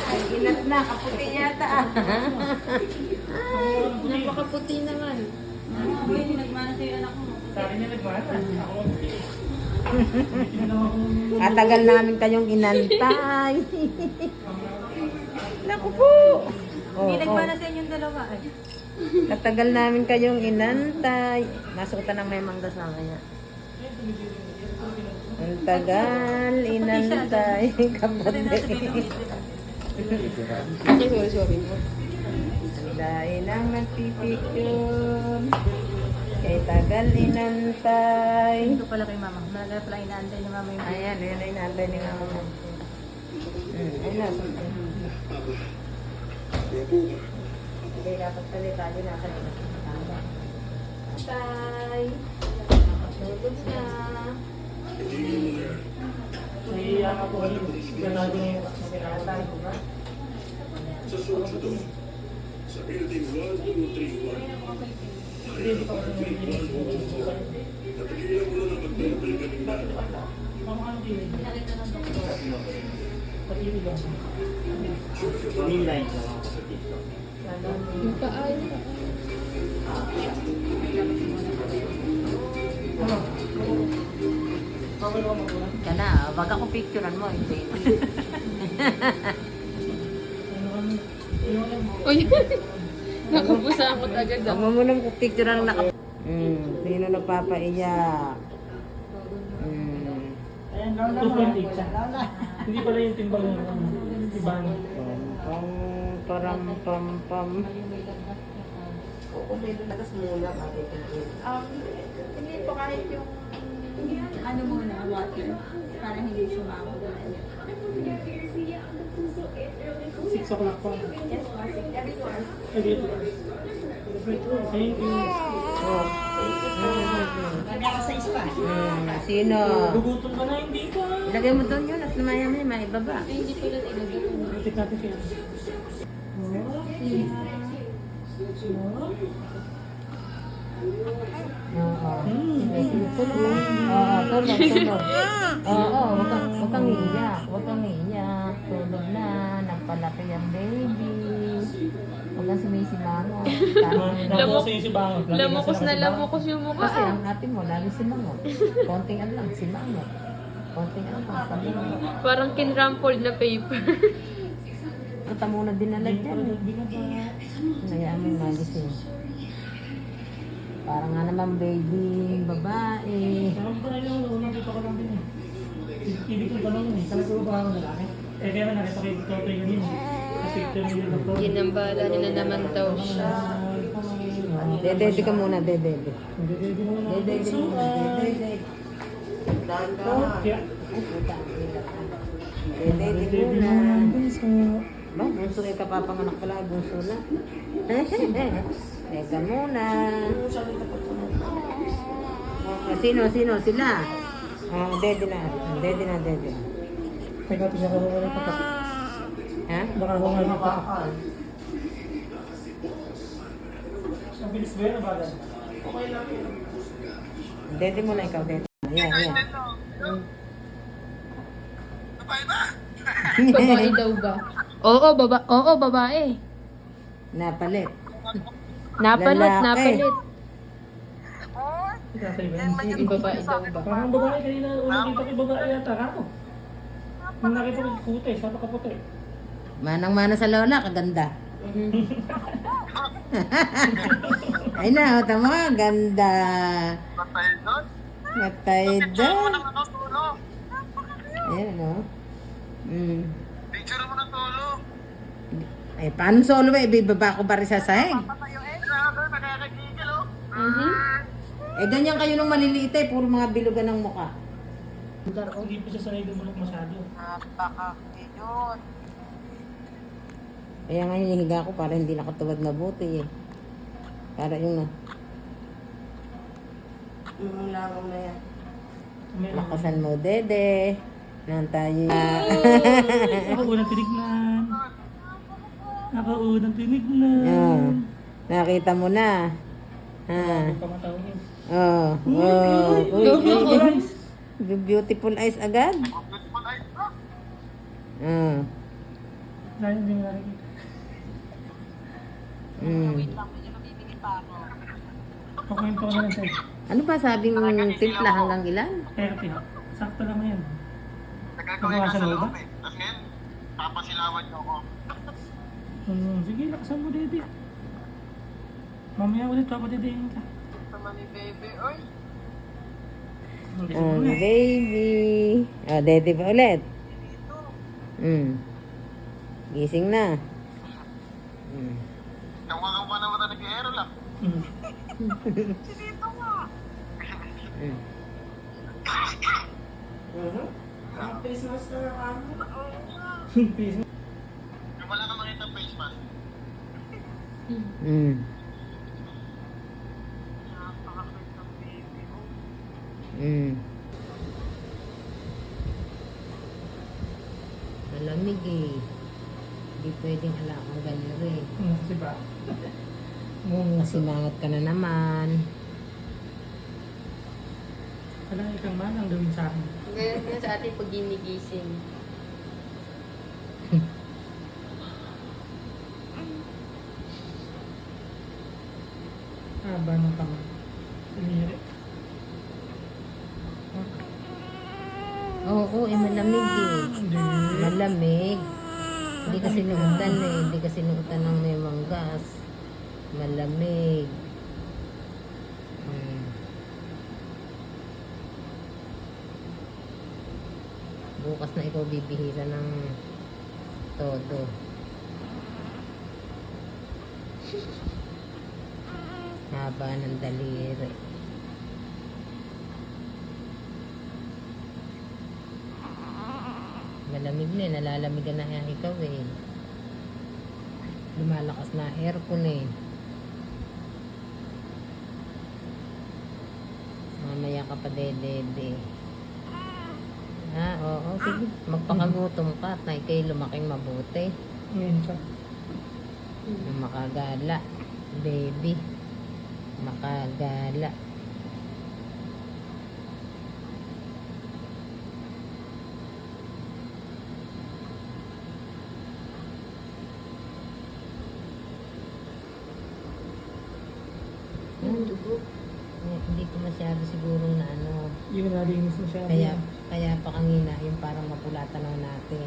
Ay, inat na, kaputi yata ah. Napakaputi naman. Ay, hindi nagmana sa'yo anak mo. Sa akin niya nagmana. Ako, Katagal namin kayong inantay. Naku po. Hindi Oo, nagmana sa inyong dalawa. Ay. katagal namin kayong inantay. Masuotan ng may manggas na kaya. Ang tagal, inantay. Kapatid. Sorry po. Ang dahil nang nagpipicture. Kay tagal inantay. Ito pala kay mama. Malaga pala inaantay ni mama yung Ayan, yun ay inantay ni mama. Ayun na. Hindi dapat salita din nasa nila. Tay. Nakatulog na. Naiiyak ako kasi ganado yung Tatay ko ba? Sa building 1231. hindi pa ako Napigilan mo na ng magpapaligaling na. ano din. Pag-ibig lang. Yung paay. Ka na, wag ako picturean mo, hindi. Uy, nakapusakot agad Huwag ah. mo munang picturean naka... sino nagpapaiyak? Ayan, 2.8 siya. Hindi pala yung timbang ng iban. Pam, param, pam, pam. Okay, lagas muna, Hindi po kahit yung ano muna, water. Para hindi sumama. 6 o'clock pa. Yes, Marcy. Every one. Ay, dito. Thank you. Oh. Sa ispa. Sino? Gugutom ka na, hindi ka. Ilagay mo doon yun at maya may maibaba. Hindi ko lang ilagay. Itik natin siya. Oo. Tulog. Oo, wag kang iiyak. Huwag kang iiyak. Tulog na. Nagpalaki ang baby. Huwag kang sumisimangot. Lamok. Si Bangot. Lamukos na lamukos yung mukha. Kasi ang atin mo, lagi simangot. Konting ano lang, simangot. Konting ano lang, simangot. Parang kinrampled na paper. Ito muna dinala dyan. Hayaan mo yung magising. Parang nga naman baby, babae. Parang ba na yung unang dito ko lang din eh. Ibig kong tanong eh, talaga ba ako lalaki? Eh kaya nakita ko yung toto yun yun. Sa picture niyo lang po. Ginambala nila naman daw siya. Dedede ka muna, dedede. Hindi mo na. Dedede muna, dedede. Kaya, Dedede muna. bunso. Ba, bunso kayo kapapanganak pala, bunso na. Teka muna. Sino? Sila? Dede na. Dede na, dede. Teka, tingnan ko muna yung patak. Ha? Baka ko nga yung patak. Ang bilis ba yun o bagay? Dede muna ikaw, dede. Yan. Babae daw ba? Oo, babae. Napalit. Napalit, Lalaki. napalit. Ikasay ba yun? Yung babae daw ba? Parang babae kanina, unang kita ko babae yata ako. Nung nakita ko puti, sa pakaputi. Manang-mana sa lola, kaganda. Ay na, tama, ganda. Matay doon. Ayan, no? Picture mo ng tolo. Eh, paano solo ba? Ibibaba ko ba rin sa sahig? Nakakagigil oh. Mhm. Eh, ganyan kayo nung maliliit eh. Puro mga bilugan ng mukha. Hindi pa siya sanay dumulok masyado. Napaka-cute. Kaya nga hinihiga ko para hindi nakatuwad mabuti eh. Para yung yung langaw na yan. Lakasan mo, dede. Nang tayo. Ako unang tinignan. Ako unang tinignan. Oh, nakita mo na. Ha. Pamatawin. Oh. Beautiful eyes agad. Beautiful eyes bro. Dahil hindi mo nakikita. Mm. Kukwento ko na lang sa'yo. Ano ba sabing timpla hanggang ilan? 30 ha. Sakto lang yan. Nagagawin ka sa loob eh. Tapos ngayon, papasilawan niyo ako. Sige, lakasan mo, Dede. Mamaya ulit, papadidihin ka. Sama ni baby, oy. Hindi Oh, na. baby. Oh, dede pa ulit. Gising na. Tawagan pa naman na nag-aero lang. Mm. Face mo. Yung wala kang makita face mask. Napaka-cute ng baby, oh. Malamig eh. Hindi pwedeng alakang ganyan eh. Kasi ba? Masimangot ka na naman. Wala ikang manang gawin sa akin. Ganyan nga sa ating pag ginigising. Haba ng kamay. Tumiri. Oo, eh malamig eh. Hindi. Malamig. Hindi kasi nuutan eh. Hindi kasi nuutan ng may manggas. Malamig. Bukas na ikaw bibihisa ng todo. Haba ng daliri. Malamig na eh. Nalalamigan na yan ikaw eh. Lumalakas na aircon eh. Mamaya ka pa dede. Ha, oo, sige. Magpakagutom ka at na ikay lumaking mabuti. Ngayon siya. Makagala. Baby. Makagala. Yung dugo. Hindi ko masyado sigurong na ano. Hindi mo nalinis masyado. Kaya pa kanina yung parang mapulatan lang natin.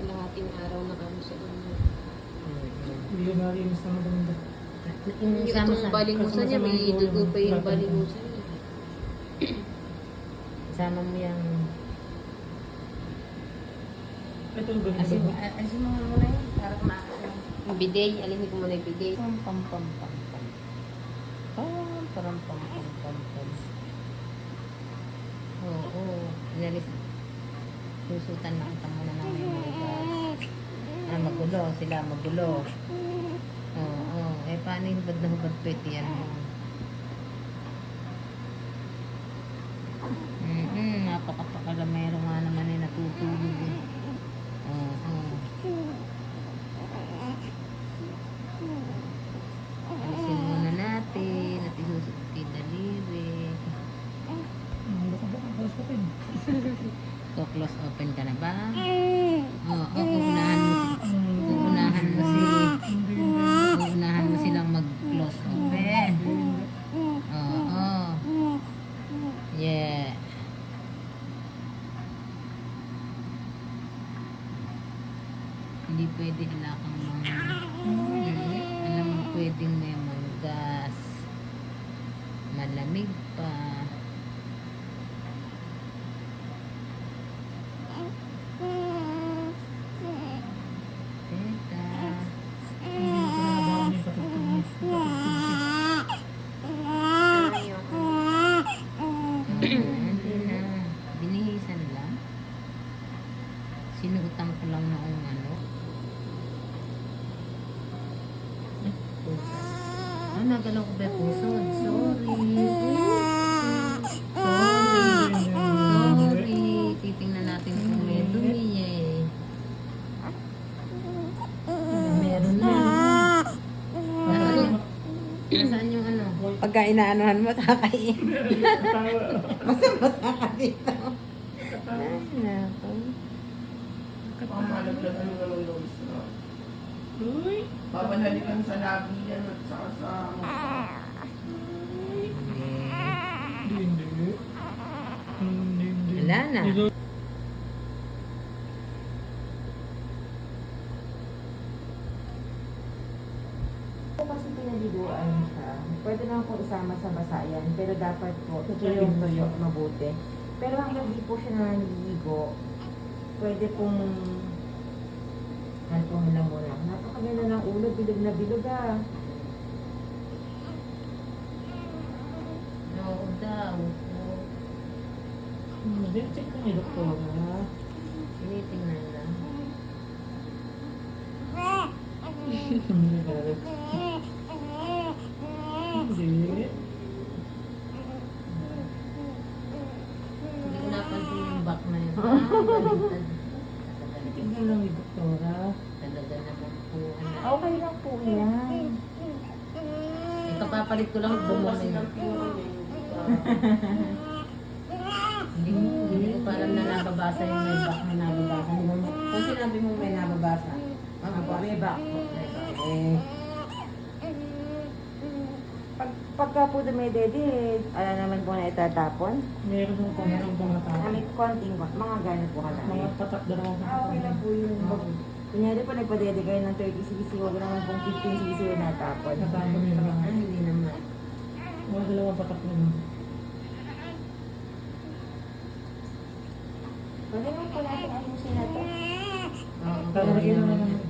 Kalahating araw na kami sa inyo. Hindi ko nalinis na maganda. Yung Itong balingusan niya, may dugo pa yung balingusan niya. Sama mo yung Ito ba asin yung asin mo muna yun para kumakas. Yung bidet, alihin ko muna yung bidet. Pam pam pam pam pam. Parang pam pam pam pam. Oo, inalis. Susutan na kita muna ng may mga magulo, sila magulo. Oo, eh paano yung hubad na hubad pwede yan mo? Napakapakalamero nga naman eh, natutulog eh. Oo. Alisin muna natin at isusot kay daliri. Close open. Close open ka na ba? Oo, uunahan mo silang mag-close open. Oo. Yeah. Hindi pwede ilakang mga alam mo pwedeng may manggas. Malamig pa. Teka. Hindi na. Binihisan lang. Sinuutang ko lang noong ano. Pusa. Nagalaw ko ba puso? Sorry. Sorry. Titingnan natin kung may dumi eh. Meron na. Nasaan yung ano? Pagka inaanuhan mo, kakain. Basta ka dito. Ay, nako. Ang malaglag ano naman nose na. Uy! Babalikan sa labi yan at saka sa Hindi. Hindi. Wala na. Kasi pinaliguan siya. Pwede naman po isama sa basayan, pero dapat po tuyo mabuti. Pero hanggang di po siya naliligo, pwede pong ano mo lang muna. Napakaganda ng ulo, bilog na bilog ah. Oo daw. Hindi, check na niya, doktor. Tinitingnan lang. Hindi. Hindi ko napansin yung back na yun. Baliktad. Tingnan lang ni doktora. Talaga naman po. Okay lang po yan. Ikapapalit ko lang bumuli. Hindi ko parang na nababasa yung may back na nababasa. Kung sinabi mo may nababasa, may back po. Pagka po dumedede, ano naman po na itatapon? Meron pong natapos. May konting, mga ganun po Mga kalaki. tatak dalawang Okay lang po yun. Kunyari po nagpadede kayo ng 30 cc, huwag naman pong 15 cc yung natapon. Natapon yun lang. Hindi naman. Mga dalawang patak na yun. Pwede mo po natin ayusin na to. Oo, Kaya pwede lagyan naman. naman.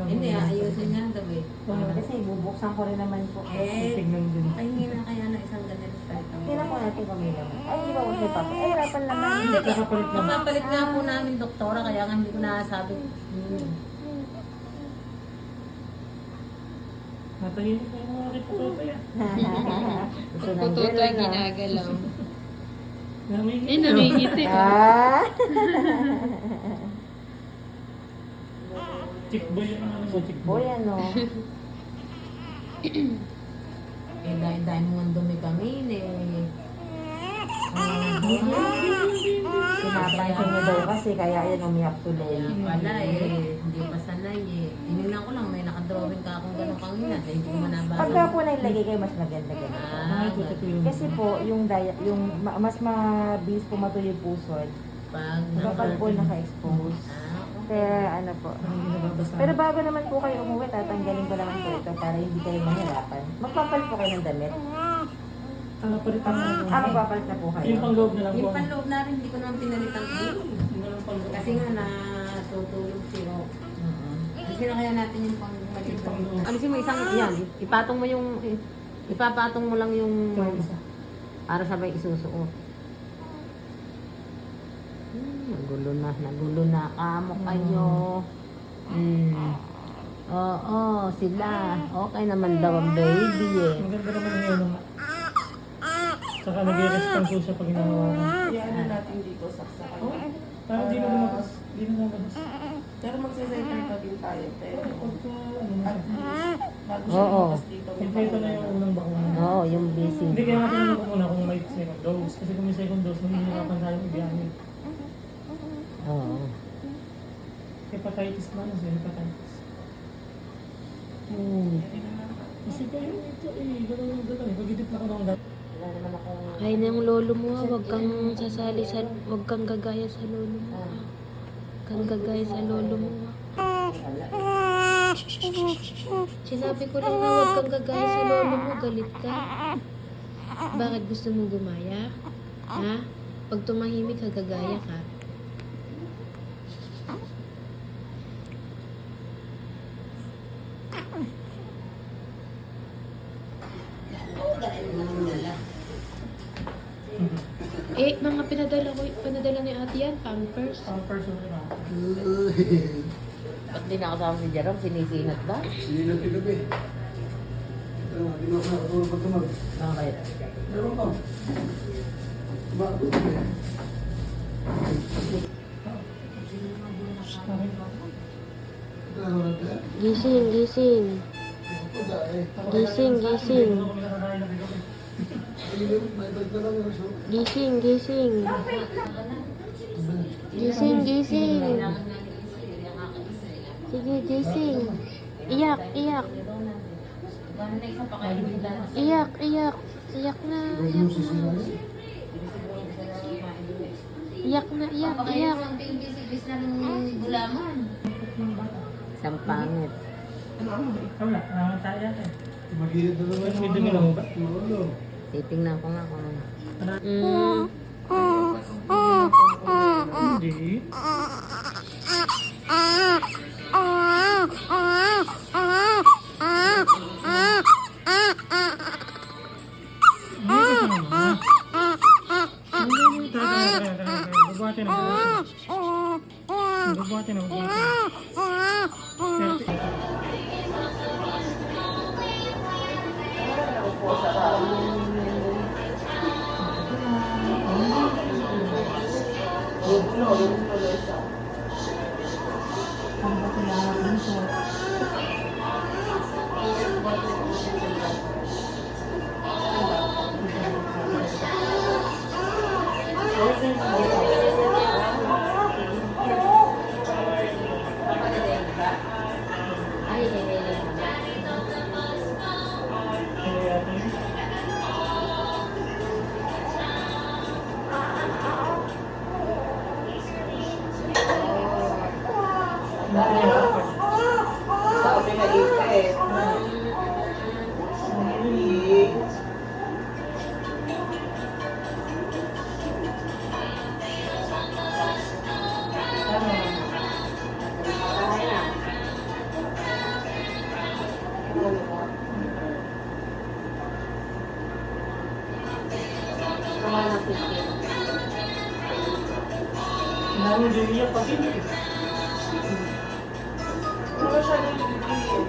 Hindi, ayusin nga daw eh. Kasi bubuksan ko rin naman po. Tignan din. Ay, hindi na kaya na isang ganito kahit ang... Tingnan po natin kung may laman. Ay, hindi ba ko siya papa? Ay, harapan naman. Hindi, Kakapalit lang. mapapalit nga po namin, doktora, kaya nga hindi ko nasabi. Natahimik na yung mga ripototo yan. Gusto ng Pututo girl, ay ano? ginagalaw. Namingit. Namingiti. Ah! Chick boy yung ano mo, chick Boy, boy. ano? Eh, dahil mo ang dumi kami, eh. Pinapansin niya daw kasi, kaya yan umiyak tuloy. Kaya pala eh, hindi pa sanay eh. Tinignan ko lang, may nakadrawing ka akong gano'ng kanina, dahil hindi ko manabasa. Pagka po nailagay kayo, mas maganda ganito. Ah, Kasi po, mas mabilis po matuloy yung pusod. Kapag po naka-expose. Kaya ano po. Pero bago naman po kayo umuwi, tatanggalin ko naman po ito para hindi kayo mahirapan. Magpapalit po kayo ng damit. Palitan na lang. Magpapalit na po kayo. Yung pangloob na lang po. Yung panloob na rin, hindi ko naman pinalitan ko. Yung walang pangloob. Kasi nga natutulog siya. Kasi na kaya natin yung pang-malitan. Alisin mo isang, yan, ipapatong mo lang yung para sabay isusuot. Nagulo na kamo kayo. Oo, sila. Okay naman daw ang baby eh. Maganda naman yung ano. Saka nag-response po siya pag ginawa ko. Iyan natin dito saksakan. Oh, parang di na lumabas. Di na lumabas. Pero magsa-center pa din tayo. Pero Pagka, ano na at siya. least, bago siya Oo. lumabas dito. may Kompleto na yung unang bakuna. Oo, yung busy. Hindi kaya natin ko muna kung may second dose. Kasi kung may second dose, mahihirapan tayo ibiyahin. Oo. Hepatitis ba? Ano siya? Hepatitis. Kasi kayo ito eh. Gano'n eh. Pag-edit na ko ng dati. Ay ng lolo mo, wag kang sasali sa, wag kang gagaya sa lolo mo. Kang gagaya sa lolo mo. Sinabi ko lang na wag kang gagaya sa lolo mo, galit ka. Bakit gusto mo gumaya? Ha? Pag tumahimik ka, gagaya ka. Eh, mga pinadala ni ate yan, Pampers. Ang person na. Ba't di nakasama si Jerome? Sinisinat ba? Sinilot yung gabi. Hindi mo ako nakatulog pagkamag. Bakit? Meron pa. Bakit gabi? Gising, gising. Gising, gising. Gising, gising. Gising, gising. Sige, gising. Iyak, iyak. Iyak, iyak. Iyak na, iyak na. Iyak na, iyak, iyak. Isang pangit. Wala, tayo yata eh. Magilid na naman May dumi na mo ba? Titingnan ko nga kung Hindi. Bubuhatin na. Bubuhatin na. Sabi nga ipit. Nahuli niya pag hindi. Ano siya nililitin?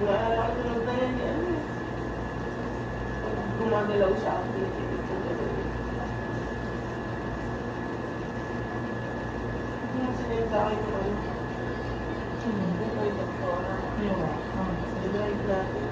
Naalala ko lang yan. Gumagalaw siya. Sinayin sa akin ko. Kay doktora. Dinahig natin.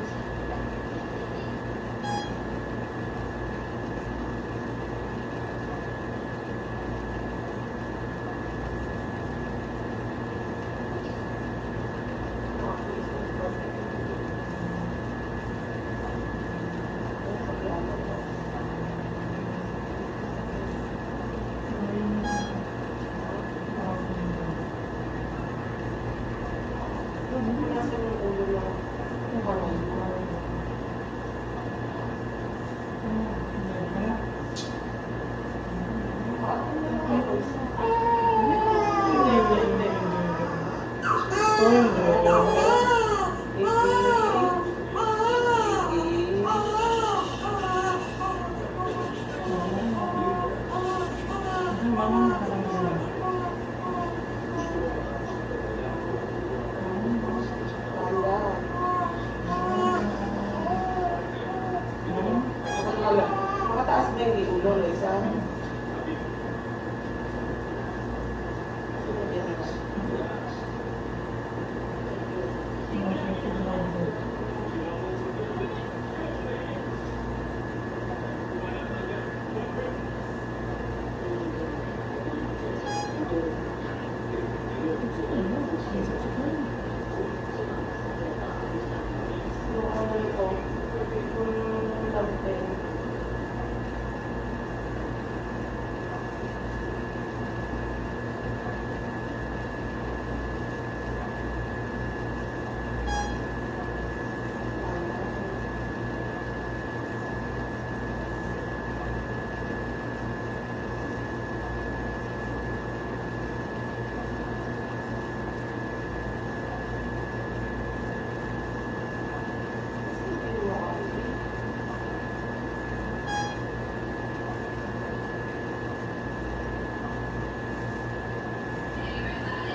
Makataas ba yung ulo, Loisa?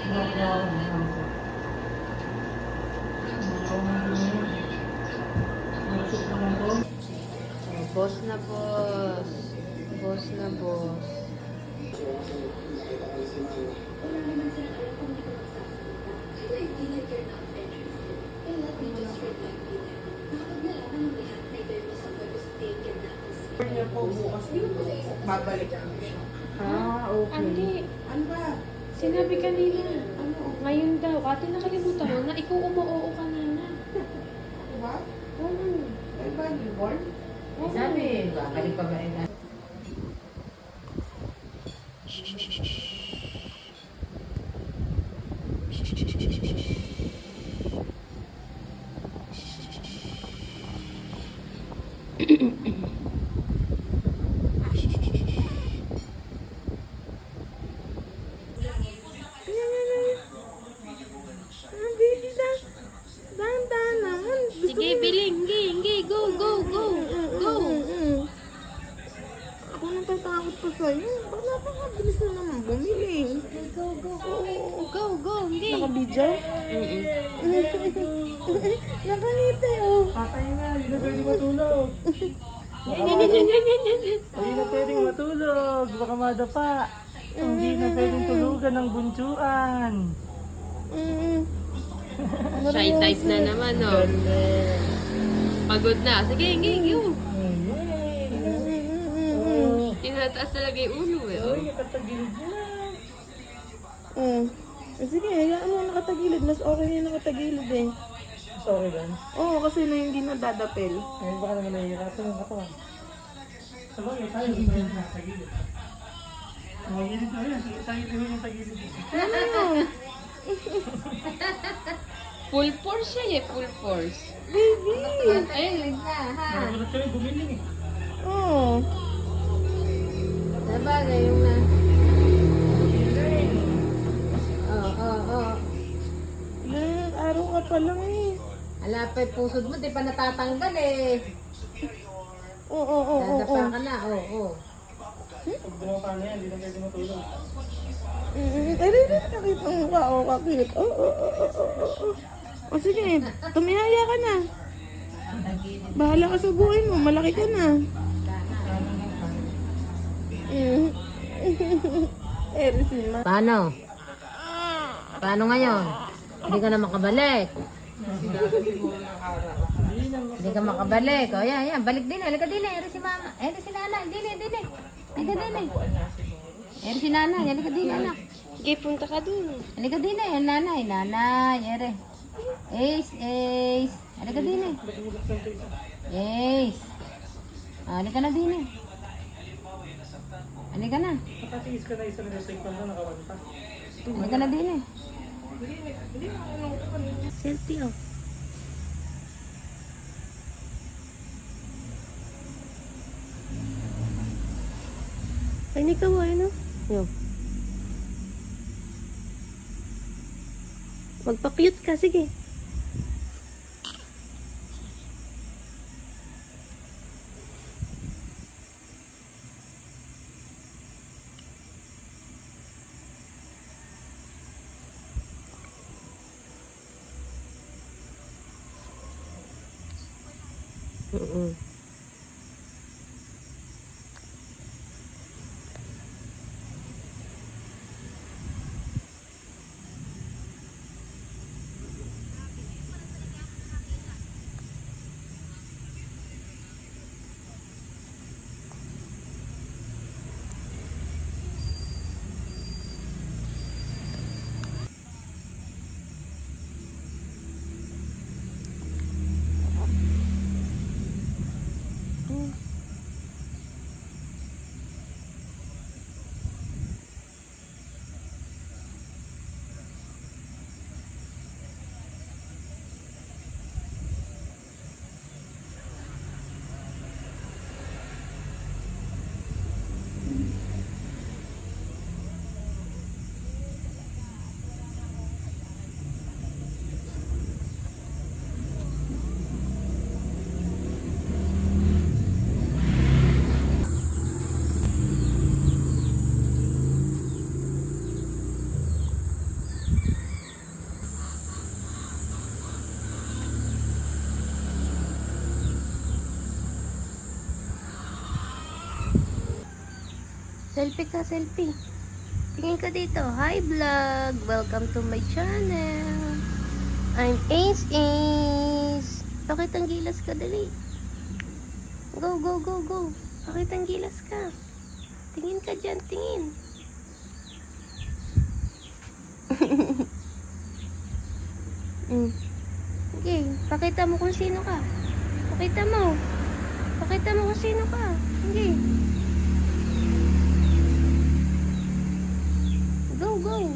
Oh, boss na boss. Boss na boss. Niya po bukas dito. Babalik ako siya. Okay. Andi, Ano ba? sinabi kanina. Ano, ngayon daw. Ate, nakalimutan mo na ikaw umuoo ka na na. Diba? Oo. Ay ba, newborn? Sabi, balik pa ba rin? Dahan-dahan naman. Sige, biling. Hindi. Go, go, go. Go. Ako natatakot pa sa'yo. Baka napakabilis na naman bumili. Go, go, go. Go, go. Hindi. Nakabidyo? Nakangiti, oh. Patay na, hindi na pwede matulog. Hindi na pwedeng matulog, baka madapa. Hindi na pwedeng tulugan ng buntuan. Shy type na naman, no? Pagod na. Sige, go. Tinataas talaga yung ulo, eh. Uy, katagilid na. Sige, hayaan mo nakatagilid. Mas okay yung nakatagilid eh. Sorry, Ben. Oo, kasi na hindi nadadapel. Ngayon baka naman nahihirapan yung katawan. Sabagay, tayo hindi na nakatagilid. Magilid na yan, tayo din yung tagilid. Full force siya, eh. Full force. Baby! Ayun. Nagulat kami, gumiling eh. Oo. Sabagay, yung na. Oo. Araw ka pa lang eh. Ala pa yung pusod mo, di pa natatanggal eh. Oo. Dadapa ka na, oo. Pag bumapa na yan, hindi na pwede matulog. Ay, rin nakita mo ka. Oo, kakit. Oo. O sige, tumihaya ka na. Bahala ka sa buhay mo. Malaki ka na. Erisima. Paano? Paano ngayon? Hindi ka na makabalik. Hindi ka makabalik. O yan. Balik din. Halika din. Eri si mama. Eri si nana. Din. Halika din. Eri si nana. Halika din, anak. Sige, punta ka dun. Halika din. Nanay. Eri. Ace. Halika din. Ace. Halika na din. Halika na. Nakatiis ka na isang resig pa na nakawanta. Halika na din. Selfie, oh. Ay, hindi ka mo, ano? Yo. Magpa-cute ka, sige. Selfie ka, selfie. Tingin ka dito. Hi vlog! Welcome to my channel. I'm Ace Ace. Pakitang gilas ka, dali. Go, go, go, go. Pakitang gilas ka. Tingin ka dyan, tingin. Okay, pakita mo kung sino ka. Pakita mo. Pakita mo kung sino ka. Okay. Go, go.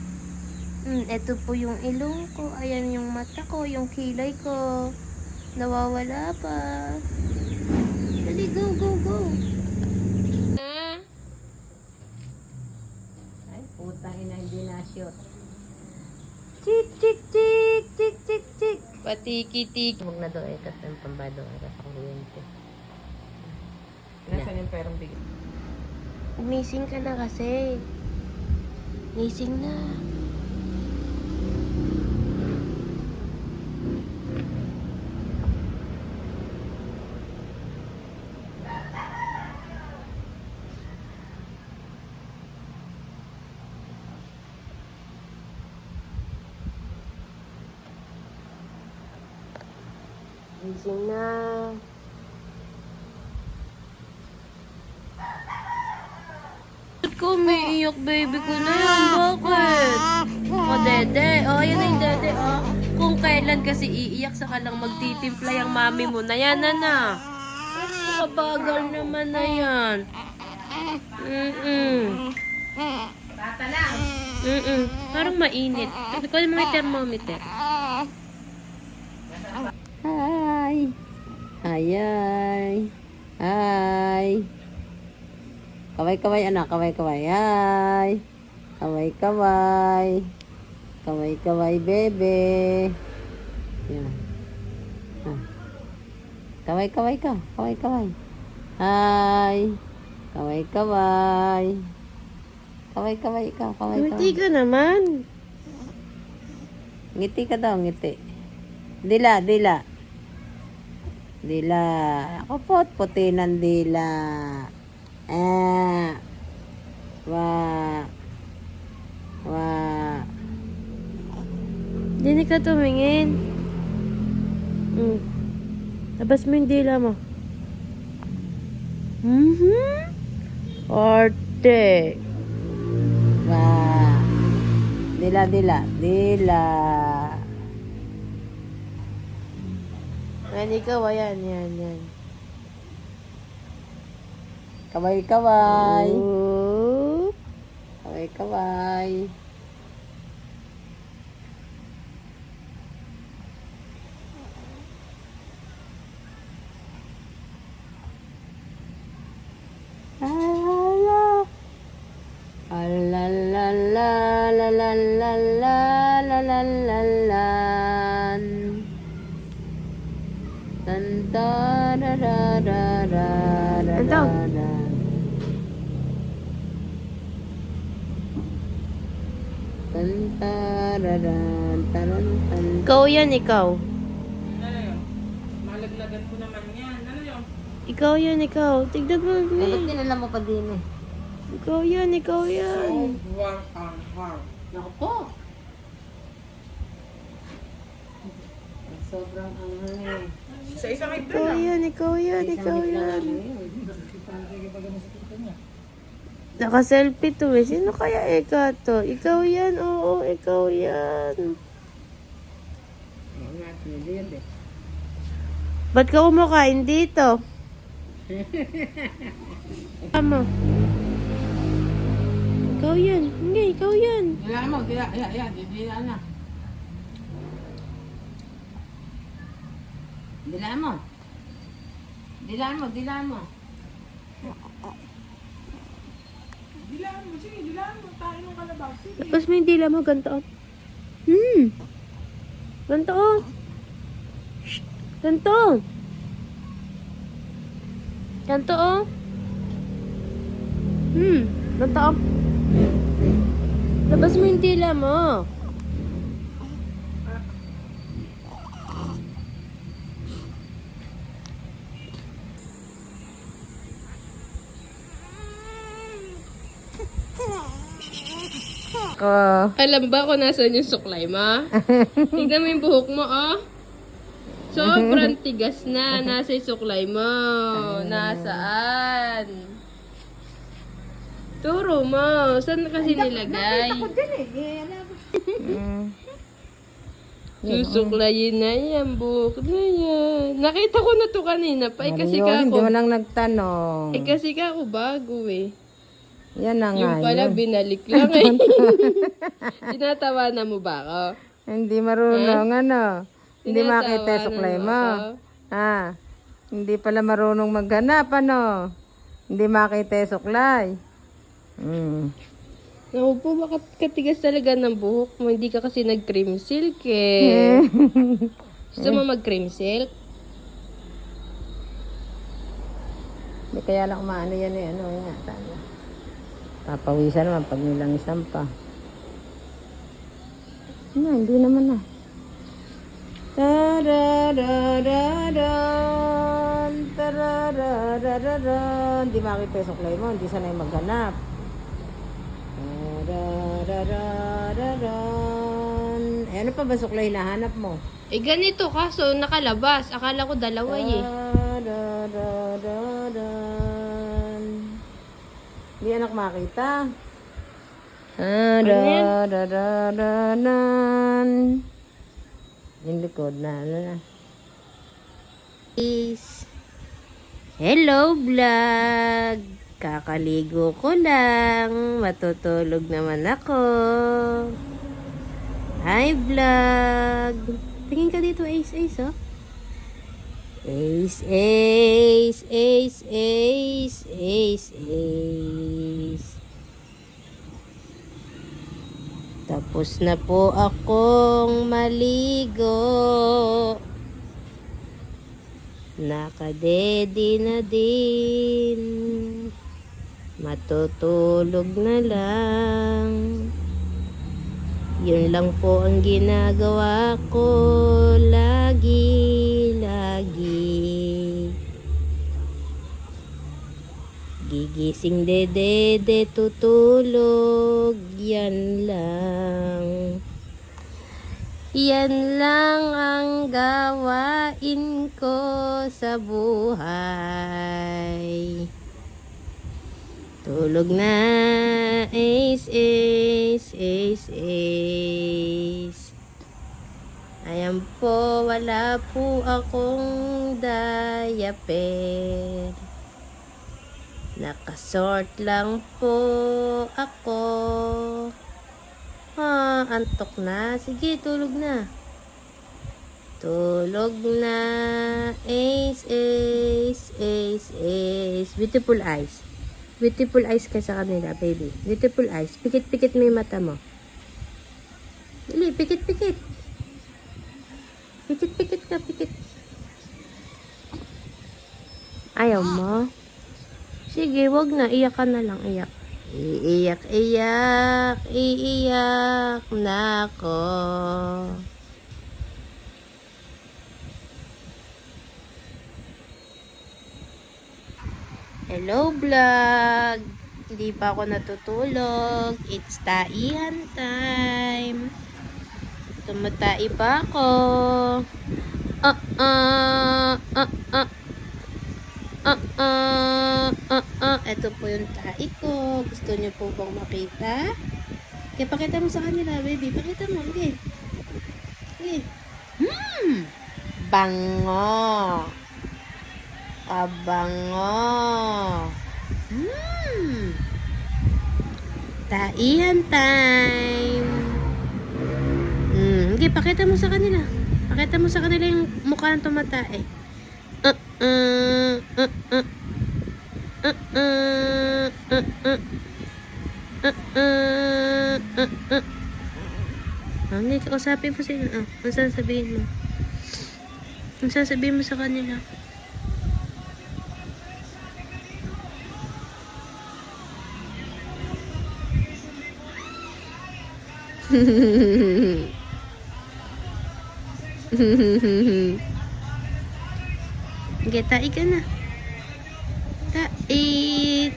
Ito po yung ilong ko. Ayan yung mata ko, yung kilay ko. Nawawala pa. Dali, go, go, go. Ay, putang ina, hindi na-shoot. Chik, chik, chik, chik, chik, chik. Patiki-tik. Huwag na daw eh, kasi ang pambado ay sa kuryente. Nasaan yung perang bigay? Umising ka na kasi. Gising na. Gising na. Ba't ko umiiyak, baby ko na yan? Bakit? O, dede. O, yan na yung dede. O, kung kailan kasi iiyak sa lang magtitimpla yung mami mo na yan, na. Kabagal naman na yan. Bata lang. Parang mainit. Sabi ko yung mga thermometer. Hi! Hi! Hi! Kaway-kaway anak, kaway-kaway. Hi! Kaway-kaway. Kaway-kaway bebe. Yan. Ah. Kaway-kaway ka. Kaway-kaway. Hi! Kaway-kaway. Kaway-kaway ka. Kaway-kaway. Ngiti ka naman. Ngiti ka daw, ngiti. Dila, dila. Dila. Ako po't puti ng dila. Wa. Hindi ka tumingin. Labas mo yung dila mo. Arte. Wa. Dila, dila. Dila. Yan, ikaw, ayan, yan. Kaway-kaway. Oh. Kaway-kaway. Antaw. Ikaw yan, ikaw. Ano yun? Malaglagan ko naman yan. Ano yun? Ikaw yan, ikaw. Tignan mo. Bakit dinala mo pa din eh? Ikaw yan, ikaw yan. Warm on harm. Naku po. Sobrang eh. Sa isang ito Ikaw yan, ikaw yan, ikaw yan. Naka-selfie to eh. Sino kaya ikaw to? Ikaw yan, oo, ikaw yan. Ba't ka kumakain dito? Tama. Ikaw yan. Hindi, ikaw yan. Dila mo, dila na. Dila mo. Dila mo, dila mo. Dilaan mo, sige, dilaan mo. Tayo ng kalabaw, sige. Tapos may dila mo, ganto. Ganto. Shh. Ganto. Ganto, oh. Ganto, oh. Labas mo yung dila mo. Nako. Alam ba kung nasaan yung suklay mo? Tignan mo yung buhok mo, oh. Sobrang tigas na. Nasa yung suklay mo. Nasaan? Turo mo. Saan kasi nilagay? Mm. Susuklayin na yan, buhok na yan. Nakita ko na to kanina pa. Eh, kasi Mario, ka hindi mo ako. nang nagtanong. Eh, kasi ka ako bago eh. Yan na nga Yung pala, yun. binalik lang eh. Tinatawanan mo ba ako? Hindi marunong, ano? Hindi Tinatawanan makita yung suklay mo mo. ako? Ha? Hindi pala marunong maghanap, ano? Hindi makita yung suklay. Naku po, bakit katigas talaga ng buhok mo? Hindi ka kasi nag-cream silk eh. Gusto mo mag-cream silk? Hindi kaya lang umaano yan eh. Ano nga, sana. Papawisan naman pag nilangisan pa. No, hindi naman ah. Tarararararan, tarararararan. Hindi makita yung suklay mo, hindi sanay maghanap. Tarararararan. Eh, ano pa ba suklay na hanap mo? Eh ganito kaso nakalabas. Akala ko dalawa eh. Tarararararan. Hindi anak makita. yan? Tarararararan. Yung likod na, ano na. Hello vlog! Kakaligo ko lang. Matutulog naman ako. Hi vlog! Tingin ka dito, Ace, oh. Ace, Ace, Ace, Ace, Ace, Ace. Tapos na po akong maligo. Nakadedi na din. Matutulog na lang. Yun lang po ang ginagawa ko lagi. Gigising dede, tutulog. Yan lang. Yan lang ang gawain ko sa buhay. Tulog na, Ace, Ace, Ace, Ace. Ayan po, wala po akong diaper. Nakasort lang po ako. Antok na. Sige, tulog na. Tulog na. Ace, Ace, Ace, Ace. Beautiful eyes. Beautiful eyes ka sa kanila, baby. Beautiful eyes. Pikit-pikit mo yung mata mo. Dali, pikit-pikit. Pikit-pikit ka, pikit. Ayaw mo? Sige, wag na. Iyak ka na lang, iyak. Iiyak na ako. Hello vlog! Hindi pa ako natutulog. It's taihan time. Tumatai pa ako. Ito po yung tai ko. Gusto niyo po bang makita? Kaya pakita mo sa kanila, baby. Pakita mo. Okay. Okay. Bango. Abango. Taihan time. Okay, pakita mo sa kanila. Pakita mo sa kanila yung mukha ng tumatae. Hindi, kausapin mo sila. Ano sasabihin mo? Ano sasabihin mo sa kanila? Okay, tai ka na. Tai.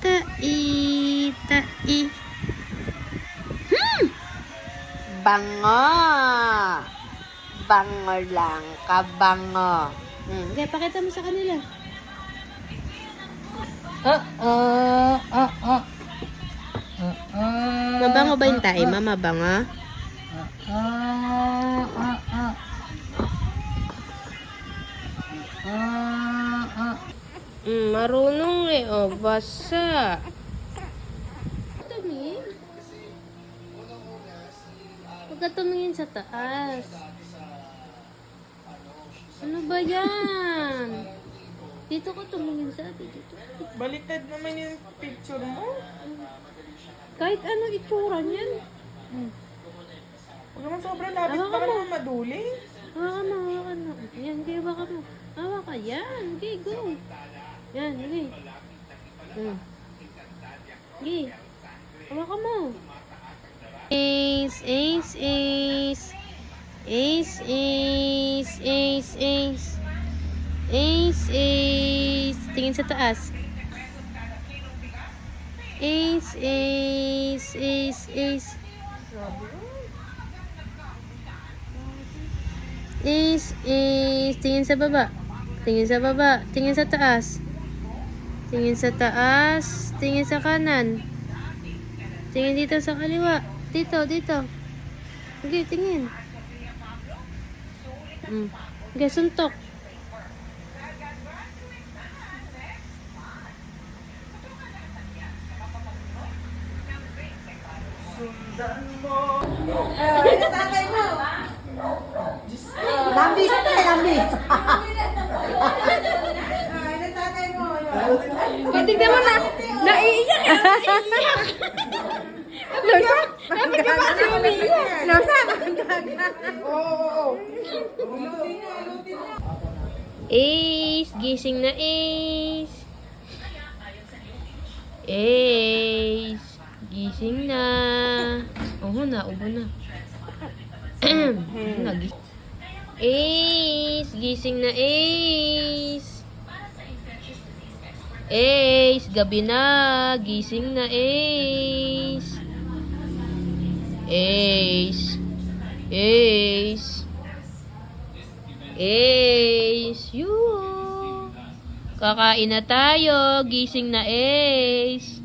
Tai. Bango. Bango lang. Kabango. Okay, pakita mo sa kanila. Mabango ba yung tae, ma? Mabango? Marunong eh. Oh, basa. Tumingin. Huwag ka tumingin sa taas. Ano ba yan? Dito ko tumingin sa atin. Dito. Baliktad naman yung picture mo. Kahit ano itsura niyan. Huwag naman sobrang lapit, Hawakan baka mo. naman maduli. Hawakan mo, hawakan mo. Yan, okay, hawakan mo. Hawakan, yan. Okay, go. Yan, okay. Okay. Hawakan mo. Ace, ace, ace. Ace, ace, ace, ace. Ace, ace. Tingin sa taas. Ace, ace, ace, ace. Ace, ace. Tingin sa baba. Tingin sa baba. Tingin sa taas. Tingin sa taas. Tingin sa kanan. Tingin dito sa kaliwa. Dito, dito. Okay, tingin. Okay, suntok. Lambis na, lambis. Tingnan mo na. Naiiyak. Ace, gising na Ace. Ace, gising na. Oo na, ubo na. Ace, gising na Ace. Ace, gabi na. Gising na Ace. Ace. Ace. Ace. Yoo. Kakain na tayo. Gising na Ace.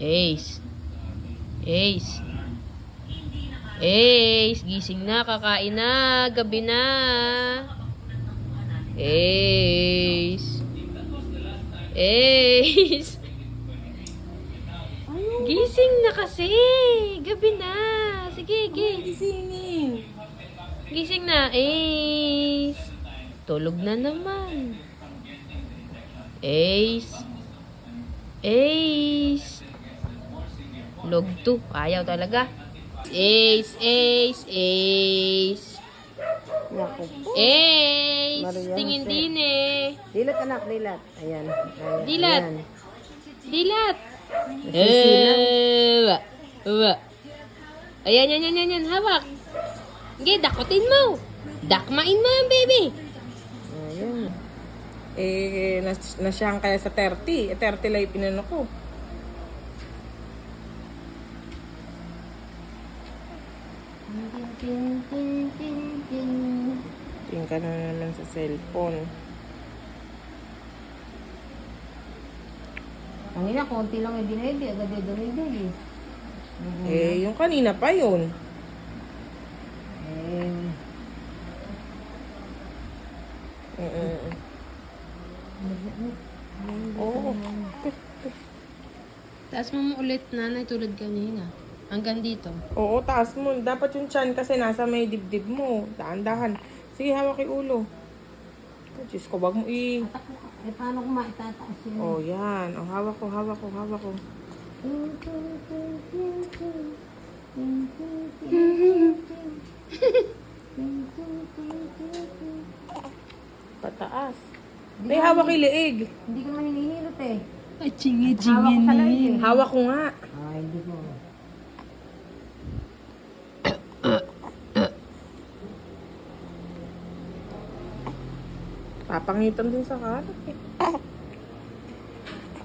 Ace. Ace. Ace. Gising na. Kakain na. Gabi na. Ace. Ace. Gising na kasi. Gabi na. Sige, gising. Gising na. Ace. Tulog na naman. Ace. Ace. Log 2. Ayaw talaga. Ace, Ace, Ace. Naku po. Ace. Marian Tingin Jose. din eh. Dilat anak, dilat. Ayan. Ayan. Dilat. Ayan. Dilat. Nasisilang. Uwa. Ayan, yan. Hawak. Sige, dakutin mo. Dakmain mo, baby. Ayan. Nasyang kaya sa 30. 30 lang yung pinano ko. Tingin ka na naman sa cellphone. Kanina, konti lang yung dinedi. Agad yung dumidedi. Yung kanina pa yun. Oo. Taas mo ulit, nanay, tulad kanina. Hanggang dito. Oo, taas mo. Dapat yung chan kasi nasa may dibdib mo. Dahan-dahan. Sige, hawak yung ulo. Oh, Diyos ko, wag mo Eh, paano ko maitataas yun? Oh, yan. Oh, hawak ko. Pataas. May hawak yung liig. Hindi ko naman hinihilot eh. Ay, chingi Hawak ko sa live eh. Hawak ko nga. Hindi ko. Papangitan din sa karat eh.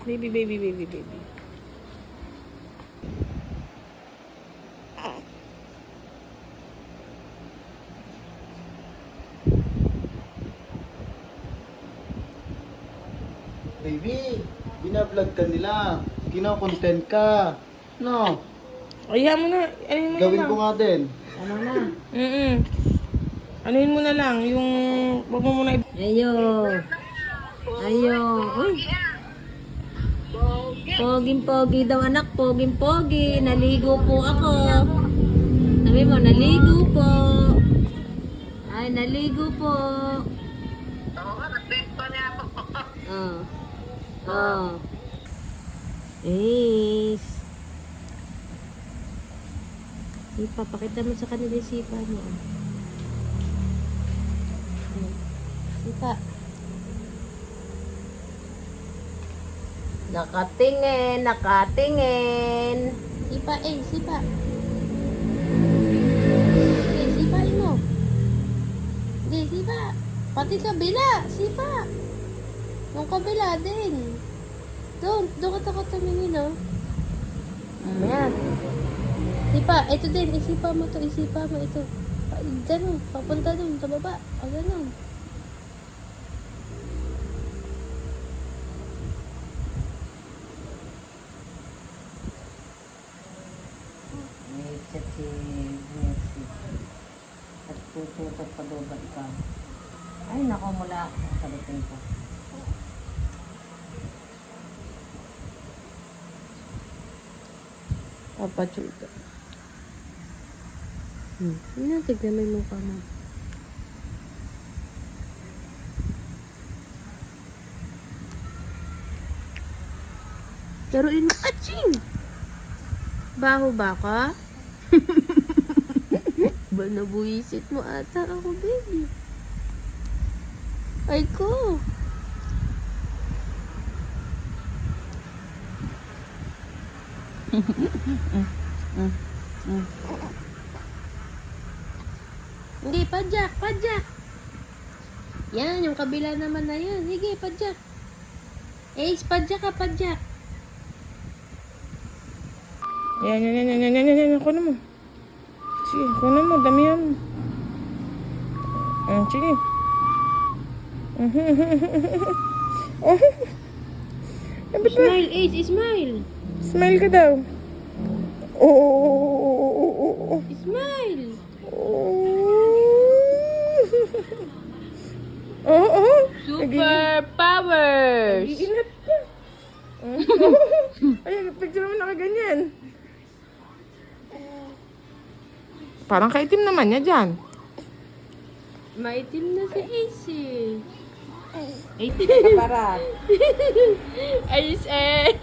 Baby, baby, baby, baby. Baby, binablog ka nila. Kino-content ka. No, Ayaw mo na. Anuhin mo gawin na ko lang. nga din. Ano na? Anuhin mo na lang. Yung... Huwag mo muna Ayo. Ayo. Uy. Poging-pogi daw anak. Poging-pogi. Naligo po ako. Sabi mo, naligo po. Ay, naligo po. Oh. Oh. Ace. Sipa, pakita mo sa kanila yung sipa niya. Sipa. Nakatingin, nakatingin. Sipa, sipa. Sipain mo. Sipa. Pati kabila, sipa. Yung kabila din. Doon ka tumingin, oh. Ayan. Sipa, ito din. Isipa mo to. Isipa mo ito. Ganun. Papunta doon. Sa baba. Ganun. Chat si Mercy. At tututok pa doon ka. Ay, nako mula. Sagutin ko. Papa Chuga. Ano, tignan mo yung mukha mo. Laruin mo. Aching! Baho ba ka? Ba nabuisit mo ata ako, baby? Ay ko! Hindi, padyak, padyak. Yan, yung kabila naman na yan. Sige, padyak. Ace, padyak ka, padyak. Yan. Kunin mo. Sige, kunin mo. Damihan mo. Sige. Smile, Ace, smile. Smile ka daw. Oh. Smile. Oh. Super powers. Iingat ka. Ayan, picture mo nakaganyan. Parang kaitim naman niya dyan. Maitim na si Ace eh. Kaparat. Ace, Ace.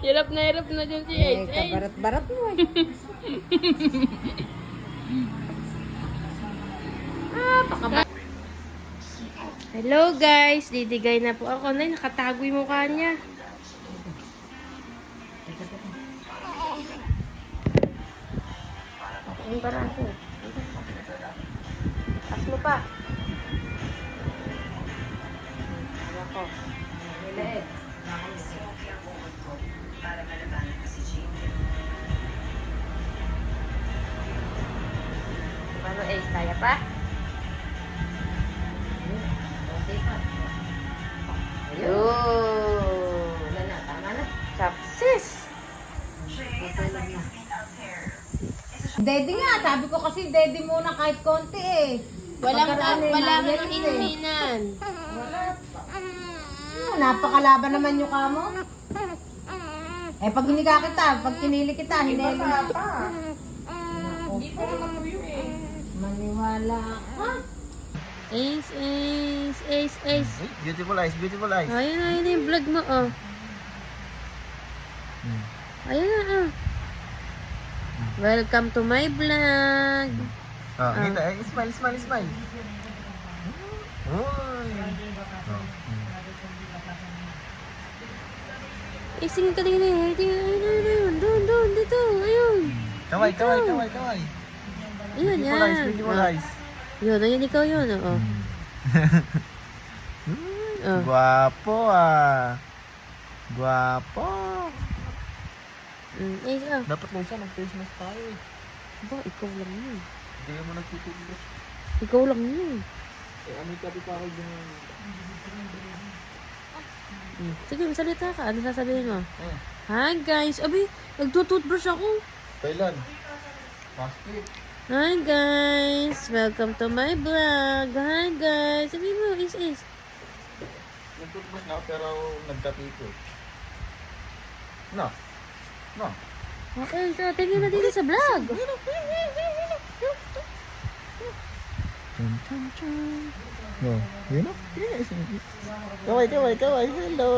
Hirap na dyan si Ace. Ace. Kabarat-barat mo eh. Hello guys, didigay na po ako. Nay, nakatago yung mukha niya. Yung baraso. As mo pa. Ako. Nilaeg. Paano Ace? Kaya pa? Ayun. Wala na, tama na. Success. Daddy nga, sabi ko kasi daddy muna kahit konti eh. Walang Pagkaraan eh, inuminan. Napakalaban naman yung kamo. Eh pag hiniga kita, pag kinili kita, hineli na. Hindi pa natuyo eh. Maniwala ka. Ace, Ace, Ace, Ace. Beautiful eyes, beautiful eyes. Ayun yung vlog mo, oh. Ayun na, oh. Welcome to my vlog. Oh, kita, smile. Uy. Ising ka din eh. Ayun, doon, dito, ayun. Kaway. Ayun, Beautiful eyes, yan. beautiful Oh. eyes. Yun, ayun, ikaw yun, oh. Oh. Guwapo ah. Guwapo. Ace, ah. Dapat mo siya, nag-face mask tayo eh. Ba, ikaw lang yun. Hindi mo nagtutubos. Ikaw lang yun. Eh, amoy kapi pa ako dyan. Sige, salita ka. Ano sasabihin mo? Eh, Hi guys! Abi, nagtututbrush ako. kailan? Last week. Hi guys! Welcome to my vlog. Hi guys! Sabi mo, is. Nagtutubos na ako pero nagkapi ko. No. No. Okay, so tingin na dito sa vlog. Chun chun chun. No, yun o. Kaway. Hello.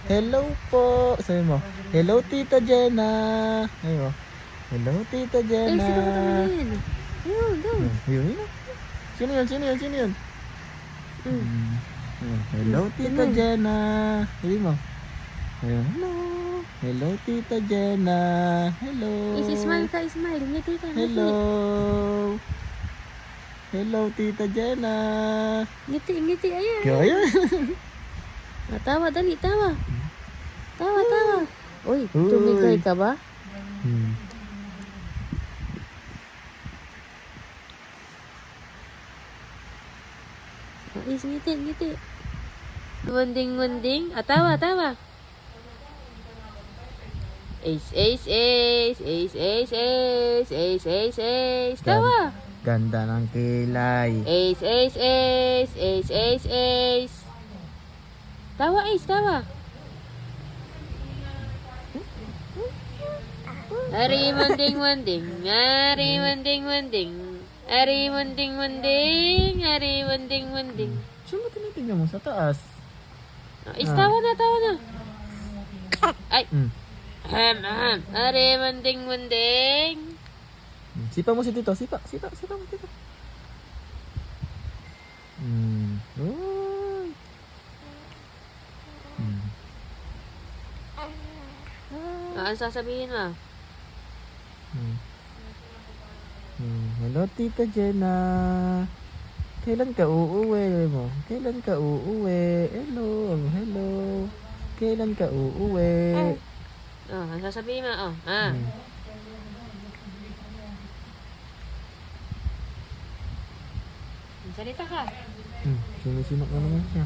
Hello po. Sabi mo, hello Tita Jenna. Sabi mo, hello Tita Eh, Jenna. sino ka tumingin? Yun, go. Yun. Sino yun? Hello Tita Sino? Jenna. Sabi mo, hello. Hello Tita Jenna. Hello. Smile ka, smile. Ngiti ka, ngiti. Hello. Hello Tita Jenna. Ngiti, ayan. Kaya. Tawa, dali, tawa. Tawa. Uy, Uy. tumigay ka ba? Is, ngiti. Wanding. Tawa. Ace. Tawa. Ganda ng kilay. Ace. Tawa, Ace, tawa. Ari wanding. Saan mo tinitingnan mo? Sa taas. Ace, tawa na. Ay. Mm. Ari wanding. Sipa mo si Tito. Sipa mo Tito. Uy. Ano sasabihin mo? Hello Tita Jenna. Kailan ka uuwi mo? Hello. Kailan ka uuwi? Ano sasabihin mo? Salita ka. Sinisinok na naman siya.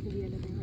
Hindi alam